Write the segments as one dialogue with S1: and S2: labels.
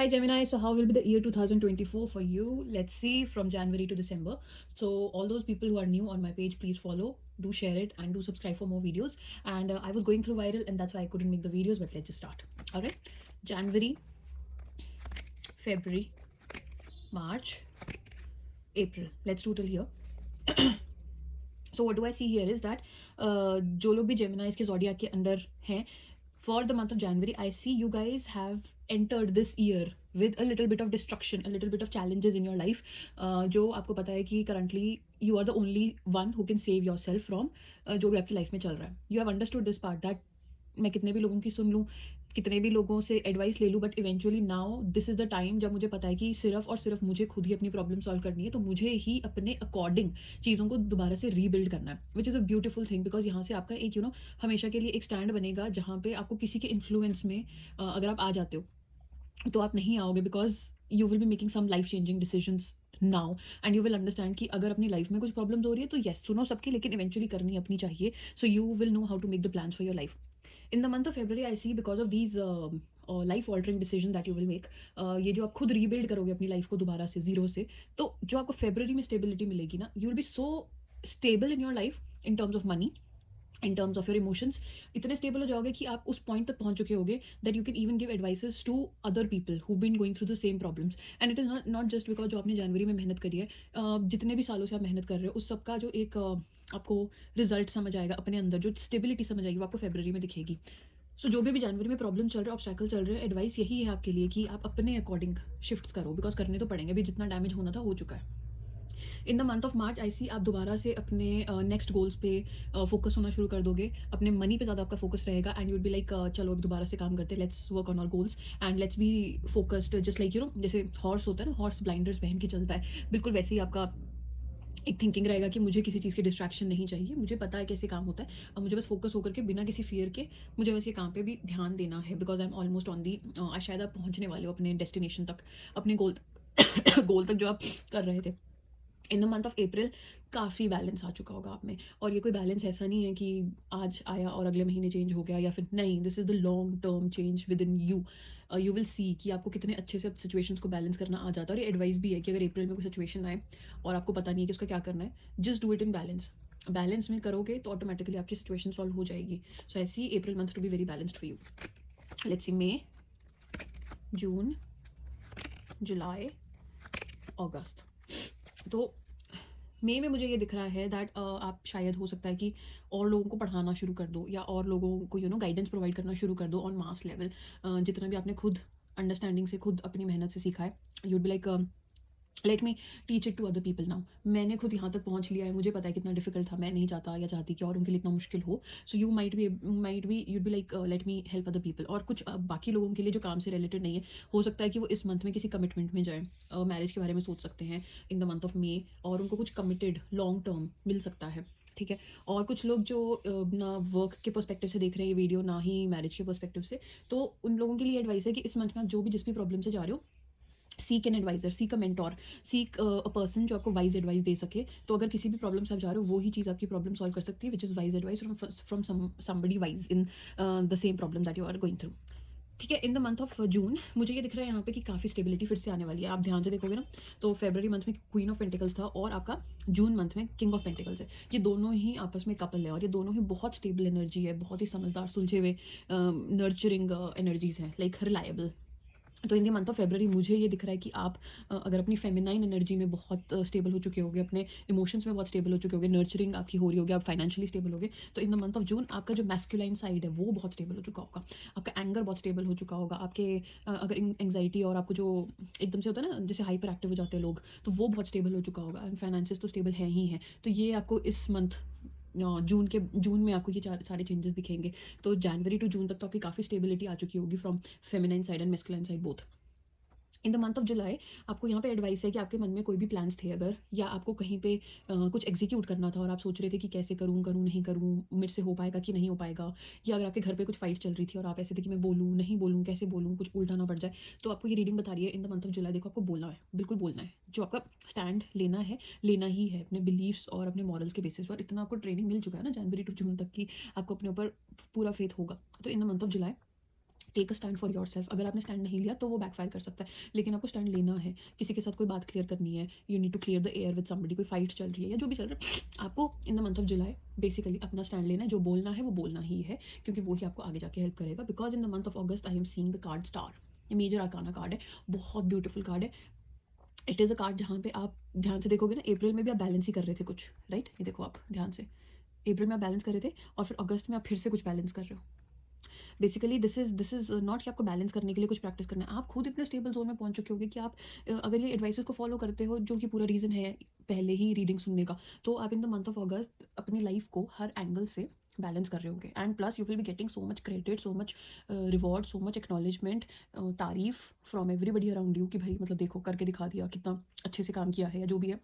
S1: Hi Gemini, so how will be the year 2024 for you? Let's see from January to December. So all those people who are new on my page, please follow, do share it and do subscribe for more videos. And I was going through viral and that's why I couldn't make the videos, but let's just start. All right, January, February, March, April. Let's do till here. So what do I see here is that जो लोग भी Gemini के zodiac के अंदर हैं, for the month of January, I see you guys have entered this year with a little bit of destruction, a little bit of challenges in your life. जो आपको पता है कि currently you are the only one who can save yourself from जो भी आपकी life में चल रहा है. You have understood this part that मैं कितने भी लोगों की सुन लूँ, कितने भी लोगों से एडवाइस ले लूँ, but eventually now this is the time जब मुझे पता है कि सिर्फ और सिर्फ मुझे खुद ही अपनी प्रॉब्लम सॉल्व करनी है, तो मुझे ही अपने अकॉर्डिंग चीज़ों को दोबारा से रीबिल्ड करना है, which is a beautiful thing because यहाँ से आपका एक हमेशा के लिए एक स्टैंड बनेगा जहाँ पे आपको किसी के इन्फ्लुएंस में अगर आप आ जाते हो तो आप नहीं आओगे because you will be making some life changing decisions now and you will understand कि अगर अपनी लाइफ में कुछ प्रॉब्लम्स हो रही है तो येस सुनो सबकी, लेकिन इवेंचुअली करनी अपनी चाहिए. So you will know how to make the plans for your life. In the month of February, I see because of these life altering decision that you will make, ये जो आप खुद रीबिल्ड करोगे अपनी life को दोबारा से zero से, तो जो आपको फेब्रवरी में स्टेबिलिटी मिलेगी ना, you will B so stable in your life in terms of money, in terms of your emotions. इतने स्टेबल हो जाओगे कि आप उस पॉइंट तक पहुंच चुके होगे that you can even give advices to other people who been going through the same problems. And it is not just because जो आपने जनवरी में मेहनत करी है, जितने भी सालों से आप मेहनत कर रहे हो उस सबका जो एक आपको रिजल्ट समझ आएगा अपने अंदर, जो स्टेबिलिटी समझ आएगी वो आपको फेब्रवरी में दिखेगी. सो जो भी जनवरी में प्रॉब्लम चल रहा है, ऑब्स्टैकल चल रहे हैं, एडवाइस यही है आपके लिए कि आप अपने अकॉर्डिंग शिफ्ट्स करो बिकॉज करने तो पड़ेंगे, भी जितना डैमेज होना था हो चुका है. In the month of March I see आप दोबारा से अपने नेक्स्ट गोल्स पे फोकस होना शुरू कर दोगे, अपने मनी पे ज़्यादा आपका फोकस रहेगा एंड यूड बी लाइक चलो अब दोबारा से काम करते हैं, let's work on our goals and let's be focused just like जैसे हॉर्स होता है ना, हॉर्स ब्लाइंडर्स पहन के चलता है, बिल्कुल वैसे ही आपका एक थिंकिंग रहेगा कि मुझे किसी चीज़ की डिस्ट्रैक्शन नहीं चाहिए, मुझे पता है कैसे काम होता है, अब मुझे बस फोकस होकर के बिना किसी फियर के मुझे बस ये काम पे भी ध्यान देना है because I am almost on the, शायद आप पहुंचने वाले हो अपने डेस्टिनेशन तक, अपने गोल गोल तक जो आप कर रहे थे. इन द मंथ ऑफ अप्रैल काफ़ी बैलेंस आ चुका होगा आप में, और ये कोई बैलेंस ऐसा नहीं है कि आज आया और अगले महीने चेंज हो गया या फिर नहीं, this is the long term change with in you. You will see कि आपको कितने अच्छे से सिचुएशंस को बैलेंस करना आ जाता है. और ये एडवाइस भी है कि अगर अप्रैल में कोई सिचुएशन आए और आपको पता नहीं है कि उसका क्या करना है, just do it in balance. Balance में करोगे तो ऑटोमेटिकली आपकी सिचुएशन सॉल्व हो जाएगी. So I see April month to be very balanced for you. Let's see May, June, July, August. तो मई में मुझे ये दिख रहा है दैट आप शायद हो सकता है कि और लोगों को पढ़ाना शुरू कर दो या और लोगों को गाइडेंस प्रोवाइड करना शुरू कर दो ऑन मास लेवल. जितना भी आपने खुद अंडरस्टैंडिंग से, खुद अपनी मेहनत से सीखा है, you'd be like let me teach it to other people now. मैंने खुद यहाँ तक पहुँच लिया है, मुझे पता है कितना डिफिकल्ट था, मैं नहीं चाहता या चाहती कि और उनके लिए इतना मुश्किल हो. So you might be you'd be like let me help other people. और कुछ बाकी लोगों के लिए जो काम से रिलेटेड नहीं है, हो सकता है कि वो इस मंथ में किसी कमिटमेंट में जाए, मैरिज के बारे में सोच सकते हैं इन द मंथ ऑफ मे, और उनको कुछ कमिटेड लॉन्ग टर्म मिल सकता है. ठीक है. और कुछ लोग जो ना वर्क के पर्सपेक्टिव से देख रहे हैं ये वीडियो, ना ही मैरिज के पर्सपेक्टिव से, तो उन लोगों के लिए एडवाइस है कि इस मंथ में आप जो भी जिस भी प्रॉब्लम से जा रहे हो, seek an adviser, seek a mentor, seek a person जो आपको वाइज एडवाइस दे सके. तो अगर किसी भी प्रॉब्लम से आप जा रहे हो, वो ही चीज़ आपकी प्रॉब्लम सॉल्व कर सकती है, which is wise advice from somebody wise in the same problem that you are going through. ठीक है. In the month of June मुझे ये दिख रहा है यहाँ पे कि काफ़ी स्टेबिलिटी फिर से आने वाली है. आप ध्यान से देखोगे ना, तो फेब्रवरी मंथ में क्वीन ऑफ पेंटिकल्स था और आपका जून मंथ में किंग ऑफ पेंटिकल्स है. ये दोनों ही आपस में कपल है और ये दोनों ही बहुत स्टेबल एनर्जी है, बहुत ही समझदार, सुलझे हुए, नर्चरिंग एनर्जीज हैं, लाइक रिलायबल. तो in the month of February मुझे ये दिख रहा है कि आप अगर अपनी फेमिनाइन एनर्जी में बहुत स्टेबल हो चुके होगे, अपने इमोशंस में बहुत स्टेबल हो चुके होगे, नर्चरिंग आपकी हो रही होगी, आप फाइनेंशियली स्टेबल होगे, तो इन द मंथ ऑफ जून आपका जो मैस्कुलाइन साइड है वो बहुत स्टेबल हो चुका होगा, आपका एंगर बहुत स्टेबल हो चुका होगा, आपके अगर एंग्जाइटी और आपको जो एकदम से होता है ना, जैसे हाइपर एक्टिव हो जाते हैं लोग, तो वो बहुत स्टेबल हो चुका होगा. एंड फाइनेंसेस तो स्टेबल है ही है. तो ये आपको इस मंथ जून में आपको ये सारे चेंजेस दिखेंगे. तो जनवरी टू जून तक तो आपकी काफ़ी स्टेबिलिटी आ चुकी होगी from feminine side and masculine side both. In the month of जुलाई आपको यहाँ पे एडवाइस है कि आपके मन में कोई भी प्लान्स थे अगर, या आपको कहीं पे कुछ एग्जीक्यूट करना था और आप सोच रहे थे कि कैसे करूँ करूँ नहीं करूँ, मेरे से हो पाएगा कि नहीं हो पाएगा, या अगर आपके घर पे कुछ फाइट चल रही थी और आप ऐसे थे कि मैं बोलूँ नहीं बोलूँ, कैसे बोलूँ, कुछ उल्टा ना पड़ जाए, तो आपको ये रीडिंग बता रही है इन द मंथ ऑफ जुलाई, देखो आपको बोलना है, बिल्कुल बोलना है, जो आपका स्टैंड लेना है, लेना ही है अपने बिलीव्स और अपने मॉरल्स के बेसिस पर. इतना आपको ट्रेनिंग मिल चुका है ना जनवरी टू जून तक की, आपको अपने ऊपर पूरा फेथ होगा. तो in the month of July take a stand for yourself. अगर आपने स्टैंड नहीं लिया तो वो बैकफायर कर सकता है, लेकिन आपको स्टैंड लेना है। किसी के साथ कोई बात क्लियर करनी है, you need to clear the air with somebody, कोई फाइट चल रही है या जो भी चल रहा है, आपको इन the month of July basically अपना स्टैंड लेना है। जो बोलना है वो बोलना ही है, क्योंकि वो ही आपको आगे जाके हेल्प करेगा। Because in the month of August I am seeing the card star. ये मेजर आर्काना कार्ड है, बहुत ब्यूटीफुल कार्ड है। इट इज़ अ कार्ड जहाँ पे आप ध्यान से देखोगे ना, अप्रैल में भी आप बैलेंस ही कर रहे थे कुछ, राइट? ये देखो आप ध्यान से, अप्रैल में आप बैलेंस कर रहे थे और फिर अगस्त में आप फिर से कुछ बैलेंस कर रहे हो। बेसिकली दिस इज़ नॉट कि आपको बैलेंस करने के लिए कुछ प्रैक्टिस करना है। आप खुद इतने स्टेबल जोन में पहुंच चुके होगे कि आप अगर ये एडवाइसेस को फॉलो करते हो, जो कि पूरा रीज़न है पहले ही रीडिंग सुनने का, तो आप इन द मंथ ऑफ अगस्त अपनी लाइफ को हर एंगल से बैलेंस कर रहे होंगे। And plus you will be getting so much credit, so much reward, so much acknowledgement, तारीफ फ्रॉम एवरीबडी अराउंड यू कि भाई मतलब देखो करके दिखा दिया, कितना अच्छे से काम किया है, या जो भी है।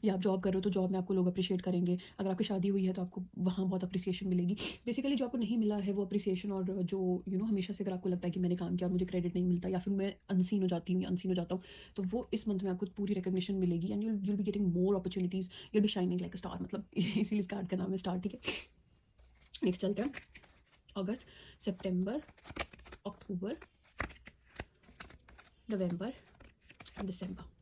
S1: या आप जॉब कर रहे हो तो जॉब में आपको लोग अप्रिशिएट करेंगे। अगर आपकी शादी हुई है तो आपको वहाँ बहुत अप्रिसिएशन मिलेगी। बेसिकली जो आपको नहीं मिला है वो अप्रिसिएशन, और जो हमेशा से अगर आपको लगता है कि मैंने काम किया और मुझे क्रेडिट नहीं मिलता, या फिर मैं अनसीन हो जाती हूँ या अनसीन हो जाता हूँ, तो वो इस मंथ में आपको पूरी रिकग्निशन मिलेगी। And you'll be getting more opportunities, you'll be shining like a star. मतलब इसीलिए इस कार्ड का नाम है स्टार, ठीक है। नेक्स्ट चलते हैं, अगस्त, सितंबर, अक्टूबर, नवंबर, दिसंबर।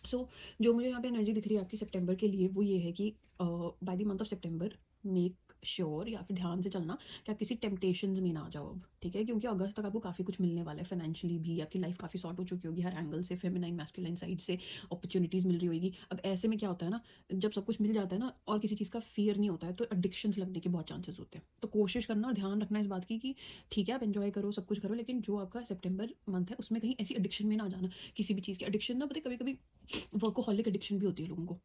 S1: सो जो मुझे यहाँ पे एनर्जी दिख रही है आपकी सितंबर के लिए, वो ये है कि by the month of September make sure, या फिर ध्यान से चलना कि आप किसी टेम्पटेशंस में ना आ जाओ अब, ठीक है? क्योंकि अगस्त तक आपको काफ़ी कुछ मिलने वाला है, फाइनेंशियली भी आपकी लाइफ काफ़ी सॉर्ट हो चुकी होगी हर एंगल से, फेमिनाइन मैस्कुलाइन साइड से अपॉर्चुनिटीज़ मिल रही होगी। अब ऐसे में क्या होता है ना, जब सब कुछ मिल जाता है ना और किसी चीज़ का फियर नहीं होता है, तो एडिक्शंस लगने के बहुत चांसेस होते हैं। तो कोशिश करना और ध्यान रखना इस बात की कि ठीक है आप एंजॉय करो, सब कुछ करो, लेकिन जो आपका सितंबर मंथ है उसमें कहीं ऐसी एडिक्शन में ना आ जाना। किसी भी चीज़ की एडिक्शन ना, पता है, कभी कभी वर्कोहॉलिक एडिक्शन भी होती है लोगों को,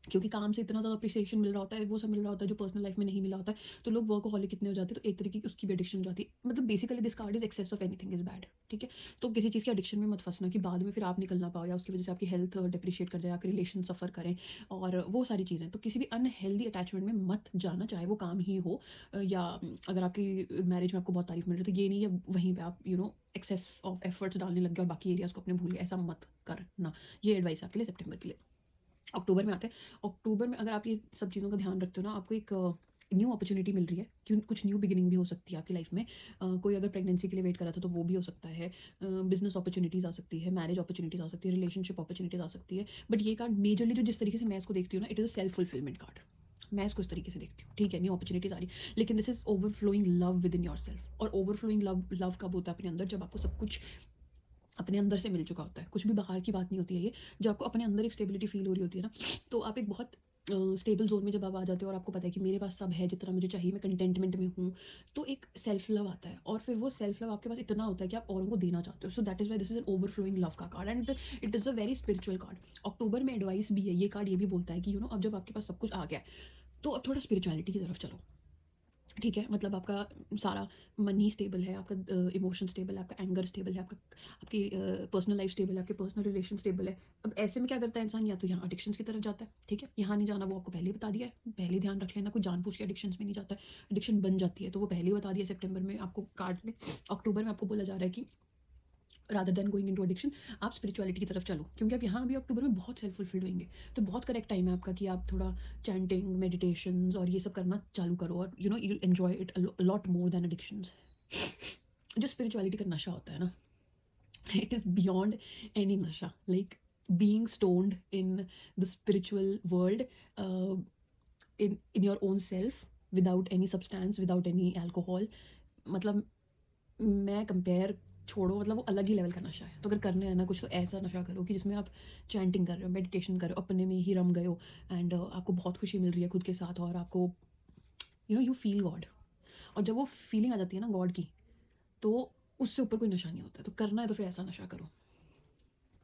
S1: क्योंकि काम से इतना ज़्यादा अप्रिसिएशन मिल रहा होता है, वो सब मिल रहा होता है जो पर्सनल लाइफ में नहीं मिला होता है, तो लोग वर्कोहॉलिक कितने हो जाते हैं, तो एक तरीके की उसकी भी एडिक्शन हो जाती है। मतलब basically this card is excess of anything is bad, ठीक है? तो किसी चीज़ की एडिक्शन में मत फंसना कि बाद में फिर आप निकल ना पाओ, या उसकी वजह से आपकी हेल्थ डिप्रिशिएट कर जाए, आपके रिलेशन सफ़र करें, और वो सारी चीज़ें। तो किसी भी अनहेल्दी अटैचमेंट में मत जाना, चाहे वो काम ही हो, या अगर आपकी मैरिज में आपको बहुत तारीफ मिल रही है, तो ये नहीं है वहीं पर आप एक्सेस ऑफ एफर्ट्स डालने लग गए और बाकी एरियाज़ को अपने भूल गए, ऐसा मत करना। ये एडवाइस आपके लिए सितंबर के लिए। अक्टूबर में आते हैं। अक्टूबर में अगर आप ये सब चीज़ों का ध्यान रखते हो ना, आपको एक न्यू अपॉर्चुनिटी मिल रही है, क्यों कुछ न्यू बिगिनिंग भी हो सकती है आपकी लाइफ में। कोई अगर प्रेगनेंसी के लिए वेट कर रहा था तो वो भी हो सकता है। बिजनेस अपॉर्चुनिटीज़ आ सकती है, मैरिज अपॉर्चुनिटीज़ आ सकती है, रिलेशनशिप अपॉर्चुनिटीज़ आ सकती है। बट ये कार्ड मेजरली जो जिस तरीके से मैं इसको देखती हूँ ना, it is a self fulfilment card. मैं इसको इस तरीके से देखती हूँ, ठीक है, न्यू अपॉर्चुनिटीज़ आ रही, लेकिन this is overflowing love with in your self. और ओवरफ्लोइंग लव लव कब होता है अपने अंदर, जब आपको सब कुछ अपने अंदर से मिल चुका होता है। कुछ भी बाहर की बात नहीं होती है ये, जो आपको अपने अंदर एक स्टेबिलिटी फील हो रही होती है ना, तो आप एक बहुत स्टेबल जोन में जब आप आ जाते हो और आपको पता है कि मेरे पास सब है जितना मुझे चाहिए, मैं कंटेंटमेंट में हूँ, तो एक सेल्फ लव आता है। और फिर वो सेल्फ लव आपके पास इतना होता है कि आप औरों को देना चाहते हो। So that is why this is an overflowing love का card, and it is a very spiritual card. अक्टूबर में एडवाइस भी है, ये कार्ड ये भी बोलता है कि अब जब आपके पास सब कुछ आ गया है, तो अब थोड़ा स्पिरिचुअलिटी की तरफ चलो, ठीक है? मतलब आपका सारा मनी स्टेबल है, आपका इमोशन स्टेबल है, आपका एंगर स्टेबल है, आपका आपकी पर्सनल लाइफ स्टेबल है, आपके पर्सनल रिलेशन स्टेबल है। अब ऐसे में क्या करता है इंसान, या तो यहाँ एडिक्शंस की तरफ जाता है, ठीक है? यहाँ नहीं जाना, वो आपको पहले ही बता दिया है, पहले ही ध्यान रख लेना, कोई जानबूझ के एडिक्शंस में नहीं जाता है। एडिक्शन बन जाती है तो वो पहले ही बता दिया सितंबर में आपको कार्ड ने। अक्टूबर में आपको बोला जा रहा है कि rather than going into addiction, आप स्पिरिचुअलिटी की तरफ चलो, क्योंकि आप यहाँ भी अक्टूबर में बहुत सेल्फ फुलफिल्ड होंगे। तो बहुत करेक्ट टाइम है आपका कि आप थोड़ा चैंटिंग, मेडिटेशंस और ये सब करना चालू करो, और you enjoy it lot more than addictions. जो स्पिरिचुअलिटी का नशा होता है ना, इट इज़ बियॉन्ड एनी नशा, like being stoned in the spiritual world, in your own self, without any substance, without any alcohol। मतलब मैं कंपेयर छोड़ो, मतलब वो अलग ही लेवल का नशा है। तो अगर करना है ना कुछ, तो ऐसा नशा करो कि जिसमें आप चैंटिंग कर रहे हो, मेडिटेशन कर रहे हो, अपने में ही रम गए हो, एंड आपको बहुत खुशी मिल रही है खुद के साथ, और आपको यू फील गॉड। और जब वो फीलिंग आ जाती है ना गॉड की, तो उससे ऊपर कोई नशा नहीं होता। तो करना है तो फिर ऐसा नशा करो।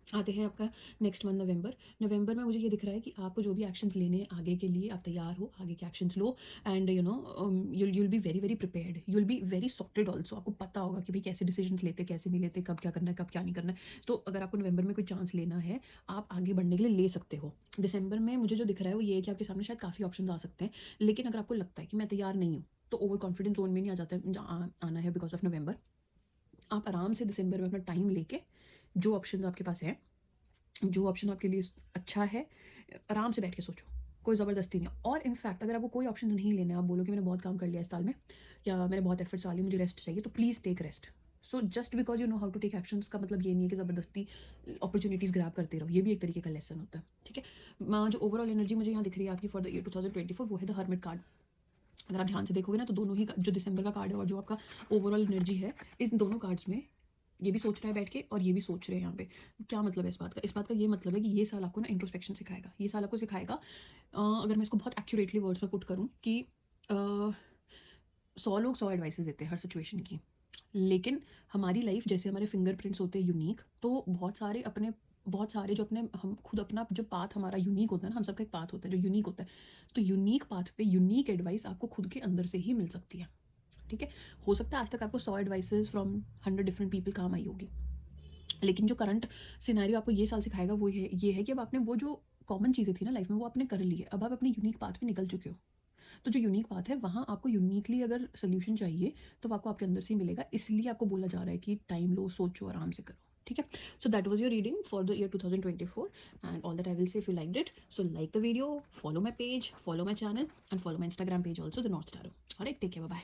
S1: आते हैं आपका नेक्स्ट मंथ नवंबर। नवंबर में मुझे ये दिख रहा है कि आपको जो भी एक्शंस लेने हैं आगे के लिए, आप तैयार हो, आगे के actions low, and you'll be very very prepared, you'll be very sorted also. आपको पता होगा कि भाई कैसे डिसीजंस लेते, कैसे नहीं लेते, कब क्या करना है, कब क्या नहीं करना है। तो अगर आपको नवंबर में कोई चांस लेना है, आप आगे बढ़ने के लिए ले सकते हो। दिसंबर में मुझे जो दिख रहा है वो ये है कि आपके सामने शायद काफ़ी ऑप्शन आ सकते हैं, लेकिन अगर आपको लगता है कि मैं तैयार नहीं हूँ, तो ओवर कॉन्फिडेंस जोन में नहीं आ जाता आना है बिकॉज ऑफ नवंबर। आप आराम से दिसंबर में अपना टाइम लेके, जो ऑप्शन आपके पास है, जो ऑप्शन आपके लिए अच्छा है, आराम से बैठ के सोचो। कोई ज़बरदस्ती नहीं। और इनफैक्ट अगर आपको कोई ऑप्शन नहीं लेना है, आप बोलो कि मैंने बहुत काम कर लिया इस साल में या मेरे बहुत एफर्ट्स डाले, मुझे रेस्ट चाहिए, तो please take rest. So just because you know how to take actions का मतलब ये नहीं है कि ज़बरदस्ती अपॉर्चुनिटीज़ ग्रैब करते रहो, ये भी एक तरीके का लेसन होता है, ठीक है। जो ओवरऑल एनर्जी मुझे यहाँ दिख रही है आपकी फॉर द ईयर 2024, वो है द हर्मिट कार्ड। अगर आप ध्यान से देखोगे ना तो दोनों ही जो दिसंबर का कार्ड है और जो आपका ओवरऑल एनर्जी है, इन दोनों कार्ड्स में ये भी सोच रहा है बैठ के और ये भी सोच रहे हैं यहाँ पे। क्या मतलब है इस बात का? इस बात का ये मतलब है कि ये साल आपको ना इंट्रोस्पेक्शन सिखाएगा। ये साल आपको सिखाएगा, अगर मैं इसको बहुत एक्यूरेटली वर्ड्स में पुट करूँ कि 100 लोग 100 एडवाइसेस देते हैं हर सिचुएशन की, लेकिन हमारी लाइफ जैसे हमारे फिंगरप्रिंट्स होते हैं यूनिक, तो बहुत सारे जो अपने हम खुद अपना जो पाथ हमारा यूनिक होता है ना, हम सबका एक पाथ होता है जो यूनिक होता है, तो यूनिक पाथ पे यूनिक एडवाइस आपको खुद के अंदर से ही मिल सकती है, ठीक है। हो सकता है आज तक आपको 100 एडवाइसेस फ्रॉम 100 डिफरेंट पीपल काम आई होगी, लेकिन जो करंट सिनेरियो आपको ये साल सिखाएगा वो ये है कि अब आपने वो जो कॉमन चीज़ें थी ना लाइफ में, वो आपने कर ली है, अब आप अपनी यूनिक पाथ पे निकल चुके हो। तो जो यूनिक पाथ है वहाँ आपको यूनिकली अगर सोल्यूशन चाहिए तो आपको आपके अंदर से ही मिलेगा, इसलिए आपको बोला जा रहा है कि टाइम लो, सोचो, आराम से करो, ठीक है। So that was your reading for the year 2024 and all that I will say if you liked it, so like the video, follow my page, follow my channel and follow my Instagram page also, the north star. Alright, take care, bye.